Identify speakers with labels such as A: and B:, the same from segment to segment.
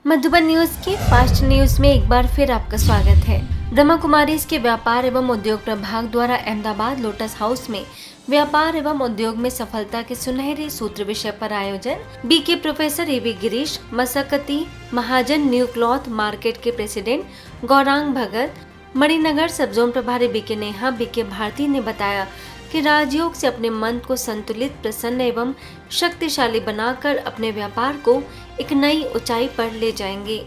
A: Madhuban news की fast news में एक बार फिर आपका स्वागत है। ब्रह्मा कुमारीज के व्यापार एवं उद्योग प्रभाग द्वारा अहमदाबाद लोटस हाउस में व्यापार एवं उद्योग में सफलता के सुनहरे सूत्र विषय पर आयोजन बीके प्रोफेसर एवी गिरीश, मसकती महाजन न्यू क्लॉथ मार्केट के प्रेसिडेंट गौरांग भगत, मणिनगर सब जोन प्रभारी बीके नेहा बीके भारती ने बताया कि राजयोग से अपने मन को संतुलित, प्रसन्न एवं शक्तिशाली बनाकर अपने व्यापार को एक नई ऊंचाई पर ले जाएंगे।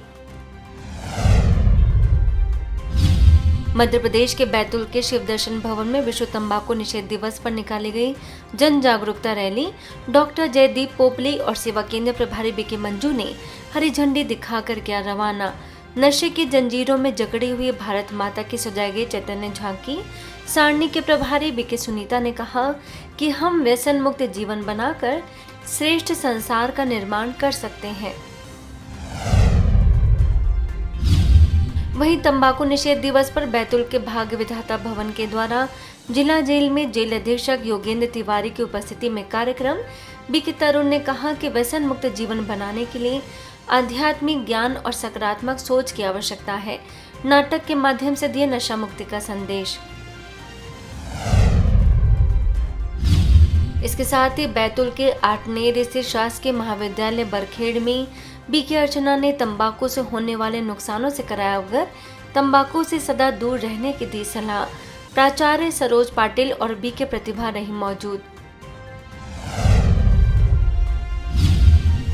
A: मध्य प्रदेश के बैतूल के शिव दर्शन भवन में विश्व तंबाकू निषेध दिवस पर निकाली गई जन जागरूकता रैली डॉक्टर जयदीप पोपली और सेवा केंद्र प्रभारी बीके मंजू ने हरी झंडी दिखाकर किया रवाना। नशे की जंजीरों में जकड़ी हुई भारत माता की सजाई गई चैतन्य झांकी सारणी के प्रभारी बीके सुनीता ने कहा कि हम व्यसन मुक्त जीवन बनाकर श्रेष्ठ संसार का निर्माण कर सकते हैं। वहीं तंबाकू निषेध दिवस पर बैतूल के भाग्य विधाता भवन के द्वारा जिला जेल में जेल अधीक्षक योगेंद्र तिवारी की उपस्थिति में कार्यक्रम बीके तरुण ने कहा कि व्यसन मुक्त जीवन बनाने के लिए आध्यात्मिक ज्ञान और सकारात्मक सोच की आवश्यकता है। नाटक के माध्यम से दिए नशा मुक्ति का संदेश। इसके साथ ही बैतूल के आटनेर स्थित शासकीय महाविद्यालय बरखेड़ में बीके अर्चना ने तंबाकू से होने वाले नुकसानों से कराया अवगत, तंबाकू से सदा दूर रहने की दी सलाह। प्राचार्य सरोज पाटिल और बीके प्रतिभा रही मौजूद।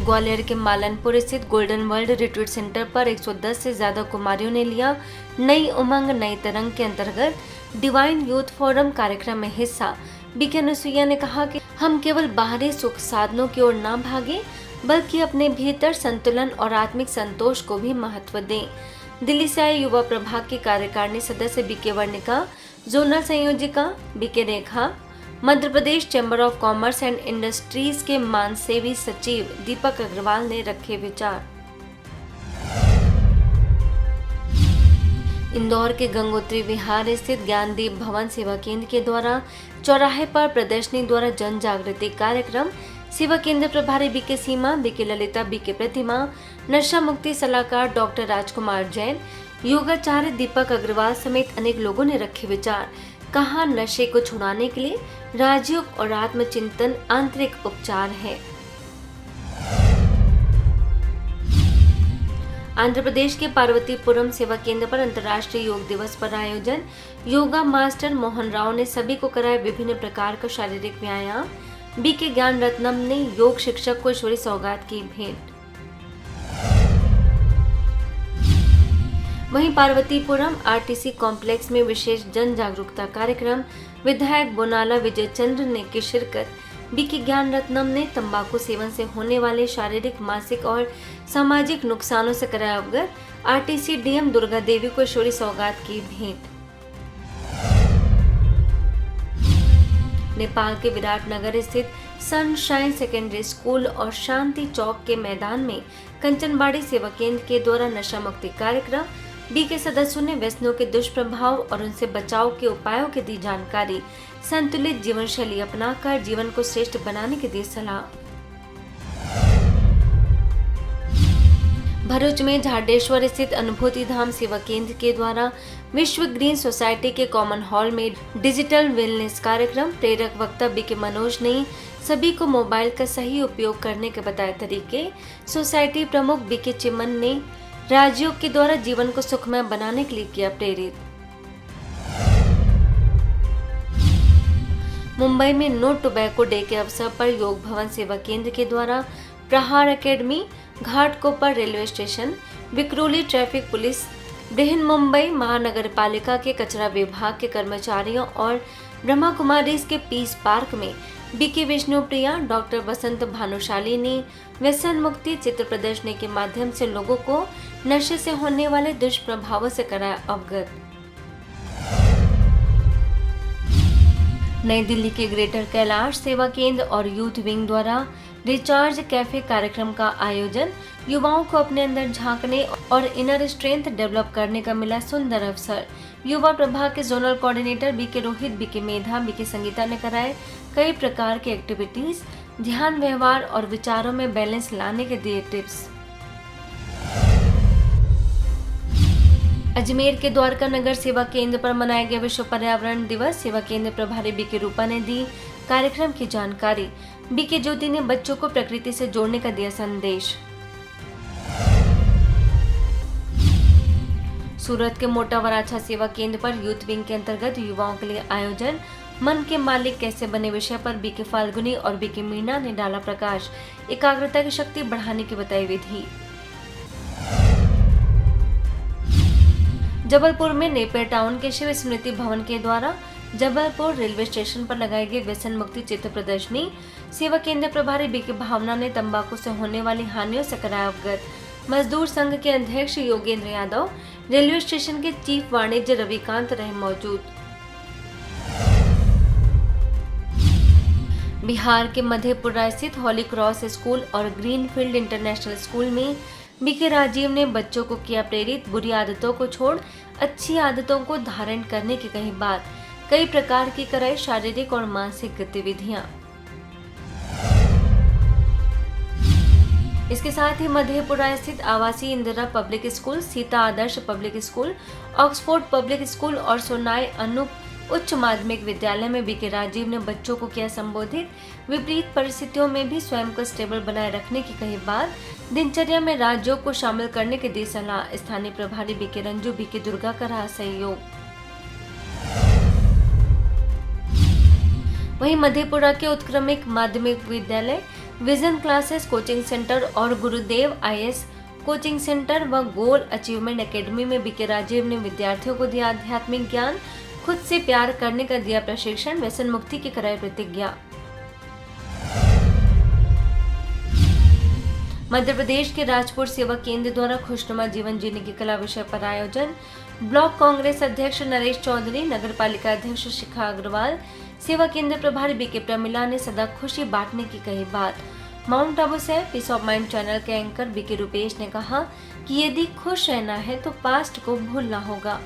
A: ग्वालियर के मालनपुर स्थित गोल्डन वर्ल्ड रिट्रीट सेंटर पर 110 से ज्यादा कुमारियों ने लिया नई उमंग नई तरंग के अंतर्गत डिवाइन यूथ फोरम कार्यक्रम में हिस्सा। बीके अनुसुईया ने कहा कि हम केवल बाहरी सुख साधनों की ओर ना भागे बल्कि अपने भीतर संतुलन और आत्मिक संतोष को भी महत्व दें। दिल्ली से आए युवा प्रभाग की कार्यकारिणी सदस्य बीके वर्णिका, जोनल संयोजिका BK Rekha, Madhya Pradesh chamber of commerce and industries के मानसेवी सचिव दीपक अग्रवाल ने रखे विचार। इंदौर के गंगोत्री विहार स्थित ज्ञानदीप भवन सेवा केंद्र के द्वारा चौराहे पर प्रदर्शनी द्वारा जन जागृति कार्यक्रम सेवा केंद्र प्रभारी बीके सीमा, बीके ललिता, बीके प्रतिमा, नशा मुक्ति सलाहकार डॉक्टर राजकुमार जैन, योगाचार्य दीपक अग्रवाल समेत अनेक लोगों ने रखे विचार। कहा, नशे को छुड़ाने के लिए राजयोग और आत्मचिंतन आंतरिक उपचार है। आंध्र प्रदेश के पार्वतीपुरम सेवा केंद्र पर अंतर्राष्ट्रीय योग दिवस पर आयोजन योगा मास्टर मोहन राव ने सभी को कराया विभिन्न प्रकार का शारीरिक व्यायाम। बीके ज्ञान रत्नम ने योग शिक्षक को ईश्वरी सौगात की भेंट। वहीं पार्वतीपुरम आरटीसी कॉम्प्लेक्स में विशेष जन जागरूकता कार्यक्रम विधायक बोनाला विजय चंद्र ने की शिरकत। बीके ज्ञान रत्नम ने तंबाकू सेवन से होने वाले शारीरिक, मानसिक और सामाजिक नुकसानों से कराया अवगत। आरटीसी डीएम दुर्गा देवी को ईश्वरी सौगात की भेंट। नेपाल के विराटनगर स्थित सनशाइन सेकेंडरी स्कूल और शांति चौक के मैदान में कंचनबाड़ी सेवा केंद्र के द्वारा नशा मुक्ति कार्यक्रम। बीके सदस्यों ने व्यसनों के दुष्प्रभाव और उनसे बचाव के उपायों की दी जानकारी। संतुलित जीवन शैली अपनाकर जीवन को श्रेष्ठ बनाने की दी सलाह। भरूच में झाडेश्वर स्थित अनुभूति धाम सेवा केंद्र के द्वारा विश्व ग्रीन सोसाइटी के कॉमन हॉल में डिजिटल वेलनेस कार्यक्रम। प्रेरक वक्ता बीके मनोज ने सभी को मोबाइल का सही उपयोग करने के बताए तरीके। सोसाइटी प्रमुख बीके चिमन ने राजयोग के द्वारा जीवन को सुखमय बनाने के लिए किया प्रेरित। मुंबई में नो टोबैको डे के अवसर पर योग भवन सेवा केंद्र के द्वारा प्रहार academy, Ghatkopar railway station, Vikhroli traffic police, Brihan Mumbai महानगर पालिका के कचरा विभाग के कर्मचारियों और ब्रह्मा कुमारीज के पीस पार्क में बीके विष्णुप्रिया, डॉक्टर वसंत भानुशाली ने व्यसन मुक्ति चित्र प्रदर्शनी के माध्यम से लोगों को नशे से होने वाले दुष्प्रभावों से कराया अवगत। नई दिल्ली के ग्रेटर कैलाश सेवा केंद्र और यूथ विंग द्वारा रिचार्ज कैफे कार्यक्रम का आयोजन। युवाओं को अपने अंदर झांकने और इनर स्ट्रेंथ डेवलप करने का मिला सुंदर अवसर। युवा प्रभाग के zonal coordinator BK Rohit, BK Medha, BK Sangeeta ने कराए कई प्रकार की एक्टिविटीज। ध्यान, व्यवहार और विचारों में बैलेंस लाने के दिए टिप्स। अजमेर के द्वारका नगर सेवा केंद्र पर मनाया गया विश्व पर्यावरण दिवस। सेवा केंद्र प्रभारी बीके रूपा ने दी कार्यक्रम की जानकारी। बीके ज्योति ने बच्चों को प्रकृति से जोड़ने का दिया संदेश। सूरत के मोटा वराछा सेवा केंद्र पर यूथ विंग के अंतर्गत युवाओं के लिए आयोजन मन के मालिक कैसे बने विषय पर बीके फाल्गुनी और बीके मीना ने डाला प्रकाश। एकाग्रता की शक्ति बढ़ाने की बताई विधि। जबलपुर में नेपियर टाउन के शिव स्मृति भवन के द्वारा जबलपुर रेलवे स्टेशन पर लगाई गई व्यसन मुक्ति चित्र प्रदर्शनी। सेवा केंद्र प्रभारी बीके भावना ने तंबाकू से होने वाली हानियों से कराया अवगत। मजदूर संघ के अध्यक्ष योगेंद्र यादव, रेलवे स्टेशन के चीफ वाणिज्य रविकांत रहे मौजूद। बिहार के मधेपुरा स्थित हॉली क्रॉस स्कूल और ग्रीनफील्ड इंटरनेशनल स्कूल में बीके राजीव ने बच्चों को किया प्रेरित। बुरी आदतों को छोड़ अच्छी आदतों को धारण करने की कही बात। कई प्रकार की कराई शारीरिक और मानसिक गतिविधियां। इसके साथ ही मधेपुरा स्थित आवासीय Indira public school, Sita Adarsh public school, Oxford public school और सोनाई अनूप उच्च माध्यमिक विद्यालय में बीके राजीव ने बच्चों को किया संबोधित। विपरीत परिस्थितियों में भी स्वयं को स्टेबल बनाए रखने की कही बात। दिनचर्या में राजयोग को शामिल करने की दी सलाह। स्थानीय प्रभारी बीके रंजू, बीके दुर्गा का रहा सहयोग। वहीं मधेपुरा के उत्क्रमिक माध्यमिक विद्यालय, विजन क्लासेस कोचिंग सेंटर और गुरुदेव IAS कोचिंग सेंटर व गोल अचीवमेंट एकेडमी में बीके राजीव ने विद्यार्थियों को दिया आध्यात्मिक ज्ञान, खुद से प्यार करने का दिया प्रशिक्षण, व्यसन मुक्ति की कराई प्रतिज्ञा। मध्य प्रदेश के राजपुर सेवा केंद्र द्वारा खुशनुमा जीवन जीने की कला विषय पर आयोजन। ब्लॉक कांग्रेस अध्यक्ष नरेश चौधरी, नगर पालिका अध्यक्ष शिखा अग्रवाल, सेवा केंद्र प्रभारी बीके प्रमिला ने सदा खुशी बांटने की कही बात। माउंट आबू से पीस ऑफ माइंड चैनल के एंकर बीके रुपेश ने कहा कि यदि खुश रहना है तो पास्ट को भूलना होगा।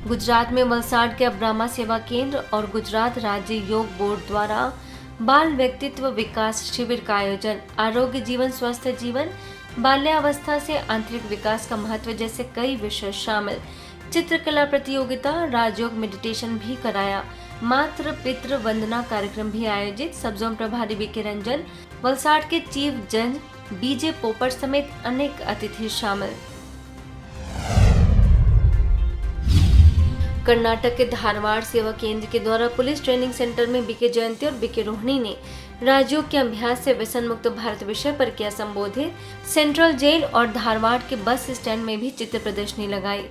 A: गुजरात में वलसाड के अब्रामा सेवा केंद्र और गुजरात राज्य योग बोर्ड द्वारा बाल व्यक्तित्व विकास शिविर का आयोजन। आरोग्य जीवन स्वस्थ जीवन, बाल्यावस्था से आंतरिक विकास का महत्व जैसे कई विषय शामिल। चित्रकला प्रतियोगिता, राजयोग मेडिटेशन भी कराया। मातृ पितृ वंदना कार्यक्रम भी आयोजित। सब जोन प्रभारी बीके रंजन, वलसाड के चीफ जज BJ पोपट समेत अनेक अतिथि शामिल। कर्नाटक के धारवाड़ सेवा केंद्र के द्वारा पुलिस ट्रेनिंग सेंटर में बीके जयंती और बीके रोहिणी ने राजयोग के अभ्यास से व्यसन मुक्त भारत विषय पर किया संबोधित। सेंट्रल जेल और धारवाड़ के बस स्टैंड में भी चित्र प्रदर्शनी लगाई।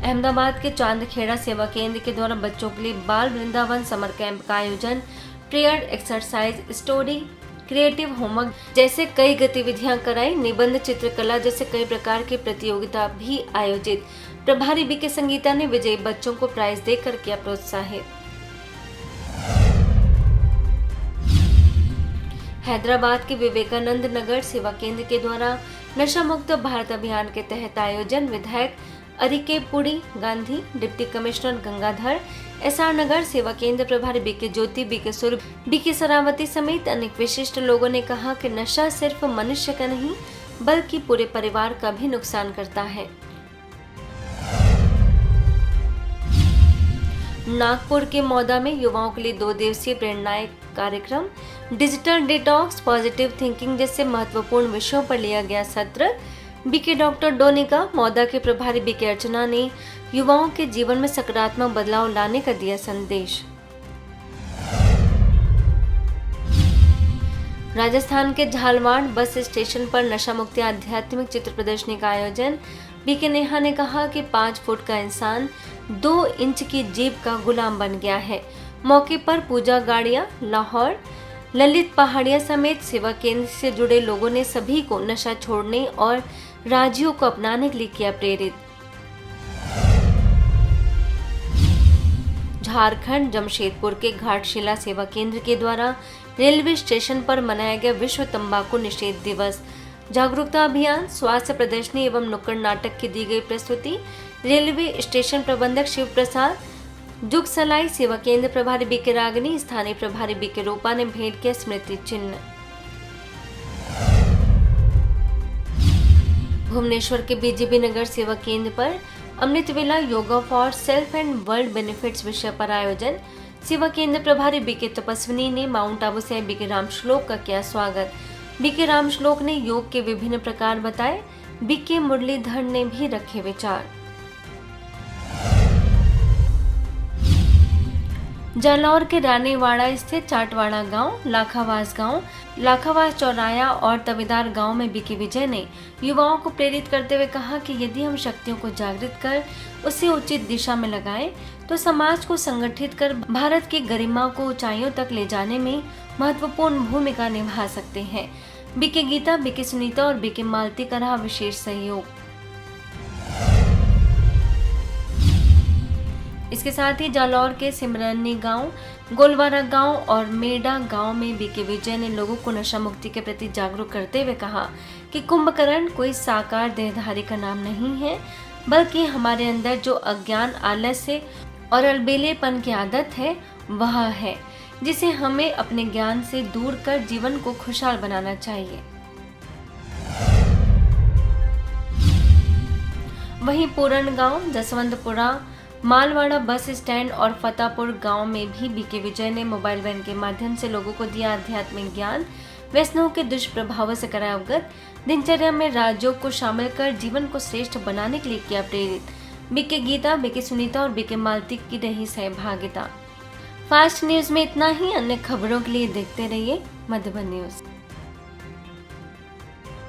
A: अहमदाबाद के चांदखेड़ा सेवा केंद्र के द्वारा बच्चों के लिए बाल वृंदावन समर कैंप का आयोजन। Prayer, exercise, story, creative homework जैसे कई गतिविधियां कराई। निबंध, चित्रकला जैसे कई प्रकार की प्रतियोगिता भी आयोजित। प्रभारी बीके संगीता ने विजयी बच्चों को प्राइज देकर किया प्रोत्साहित। हैदराबाद के विवेकानंद नगर सेवा केंद्र के द्वारा नशा मुक्त भारत अभियान के तहत आयोजन। विधायक अरिके पुड़ी Gandhi, deputy commissioner Gangadhar, SR नगर सेवा केंद्र प्रभारी बीके ज्योति, बीके सुर, बीके सरावती समेत अनेक विशिष्ट लोगों ने कहा कि नशा सिर्फ मनुष्य का नहीं बल्कि पूरे परिवार का भी नुकसान करता है। नागपुर के मौदा में युवाओं के लिए 2 दिवसीय प्रेरणादायक कार्यक्रम, डिजिटल डिटॉक्स, पॉजिटिव थिंकिंग जैसे महत्वपूर्ण विषयों पर लिया गया सत्र। बीके डॉक्टर डोनिका, मौदा के प्रभारी बीके अर्चना ने युवाओं के जीवन में सकारात्मक बदलाव लाने का दिया संदेश। राजस्थान के झालवाड़ बस स्टेशन पर नशा मुक्ति आध्यात्मिक चित्र प्रदर्शनी का आयोजन। बीके नेहा ने कहा कि 5 फुट का इंसान 2 इंच की जीभ का गुलाम बन गया है। मौके पर पूजा गाड़िया, लाहौर, ललित पहाड़िया समेत सेवा केंद्र से जुड़े लोगों ने सभी को नशा छोड़ने और राजयोग को अपनाने के लिए किया प्रेरित। झारखंड जमशेदपुर के घाटशिला सेवा केंद्र के द्वारा रेलवे स्टेशन पर मनाया गया विश्व तंबाकू निषेध दिवस। जागरूकता अभियान, स्वास्थ्य प्रदर्शनी एवं नुक्कड़ नाटक की दी गई प्रस्तुति। रेलवे स्टेशन प्रबंधक शिव प्रसाद, जुग सलाई सेवा केंद्र प्रभारी बीके रागनी, स्थानीय प्रभारी बीके रूपा ने भेंट किया स्मृति चिन्ह। भुवनेश्वर के बीजेपी नगर सेवा केंद्र पर अमृत वेला yoga for self and world benefits विषय पर आयोजन। सेवा केंद्र प्रभारी बीके तपस्विनी ने माउंट आबू से बीके राम श्लोक का किया स्वागत। बीके राम श्लोक ने योग के विभिन्न प्रकार बताए। बीके मुरलीधर ने भी रखे विचार। जालौर के रानीवाड़ा स्थित चाटवाड़ा गांव, लाखावास चौराया और तबेदार गांव में बीके विजय ने युवाओं को प्रेरित करते हुए कहा कि यदि हम शक्तियों को जागृत कर उसे उचित दिशा में लगाएं, तो समाज को संगठित कर भारत की गरिमा को ऊंचाइयों तक ले जाने में महत्वपूर्ण भूमिका निभा सकते हैं। बीके गीता, बीके सुनीता और बीके मालती का रहा विशेष सहयोग। इसके साथ ही जालौर के सिमरनी गांव, गोलवारा गांव और मेडा गांव में बीके विजय ने लोगों को नशा मुक्ति के प्रति जागरूक करते हुए कहा कि कुंभकर्ण कोई साकार देहधारी का नाम नहीं है, बल्कि हमारे अंदर जो अज्ञान, आलस्य और अलबेलेपन की आदत है वह है, जिसे हमें अपने ज्ञान से दूर कर जीवन को खुशहाल बनाना चाहिए। वहीं पूरण गांव, जसवंतपुरा, मालवाड़ा बस स्टैंड और फतेहपुर गांव में भी बीके विजय ने मोबाइल वैन के माध्यम से लोगों को दिया आध्यात्मिक ज्ञान, व्यसनों के दुष्प्रभावों से कराया अवगत, दिनचर्या में राजयोग को शामिल कर जीवन को श्रेष्ठ बनाने के लिए किया प्रेरित। बीके गीता, बीके सुनीता और बीके मालती की रही सहभागिता। फास्ट न्यूज में इतना ही। अन्य खबरों के लिए देखते रहिए मधुबन न्यूज।